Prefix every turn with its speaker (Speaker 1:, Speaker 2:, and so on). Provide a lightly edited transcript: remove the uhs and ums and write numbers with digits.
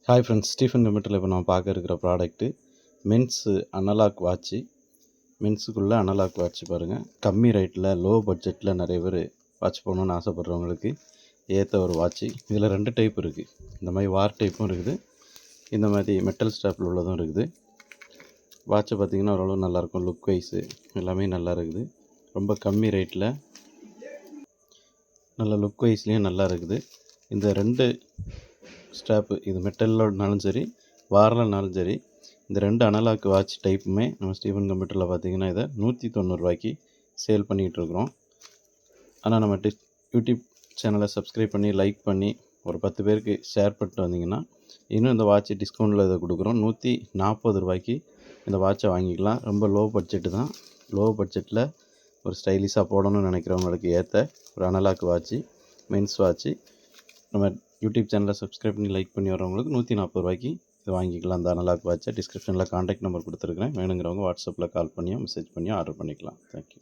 Speaker 1: Hi friends, Stephen கம்ப்யூட்டரில் இப்போ நம்ம பார்க்க இருக்கிற ப்ராடக்ட்டு மென்ஸு அனலாக் வாட்ச்சு. மென்ஸுக்குள்ளே அனலாக் வாட்ச் பாருங்கள். கம்மி ரேட்டில் லோ பட்ஜெட்டில் நிறைய பேர் வாட்ச் போகணுன்னு ஆசைப்பட்றவங்களுக்கு ஏற்ற ஒரு வாட்ச்சு. இதில் 2 டைப் இருக்குது. இந்த மாதிரி வார் டைப்பும் இருக்குது, இந்த மாதிரி மெட்டல் ஸ்டாப்பில் உள்ளதும் இருக்குது. வாட்சை பார்த்திங்கன்னா ஓரளவு நல்லாயிருக்கும். லுக் வைஸு எல்லாமே நல்லா இருக்குது. ரொம்ப கம்மி ரேட்டில் நல்ல லுக் வைஸ்லேயும் நல்லா இருக்குது. இந்த 2 ஸ்ட்ராப்பு, இது மெட்டல்லனாலும் சரி வாரலனாலும் சரி, இந்த 2 அனலாக் வாட்ச் டைப்புமே நம்ம ஸ்டீஃபன் கம்ப்யூட்டரில் பார்த்திங்கன்னா இதை 190 ரூபாய்க்கு சேல் பண்ணிகிட்ருக்குறோம். ஆனால் நம்ம யூடியூப் சேனலை சப்ஸ்கிரைப் பண்ணி லைக் பண்ணி ஒரு 10 பேருக்கு ஷேர் பண்ணிட்டு வந்தீங்கன்னா இன்னும் இந்த வாட்ச் டிஸ்கவுண்ட்டில் இதை கொடுக்குறோம். 140 ரூபாய்க்கு இந்த வாட்சை வாங்கிக்கலாம். ரொம்ப லோ பட்ஜெட்டு தான். லோ பட்ஜெட்டில் ஒரு ஸ்டைலிஷாக போடணும்னு நினைக்கிறவங்களுக்கு ஏற்ற ஒரு அனலாக் வாட்ச்சு, மென்ஸ் வாட்ச்சு. நம்ம யூடியூப் சேனலை சப்ஸ்கிரைப் பண்ணி லைக் பண்ணி வரவங்களுக்கு 140 ரூபாய்க்கு இது வாங்கிக்கலாம். அந்த அனலாக் வாட்சை டிஸ்கிரிப்ஷனில் கான்டாக்ட் நம்பர் கொடுத்துருக்குறேன். வேணுங்கிறவங்க வாட்ஸ்அப்பில் கால் பண்ணியோ மெசேஜ் பண்ணியோ ஆர்டர் பண்ணிக்கலாம். தேங்க்யூ.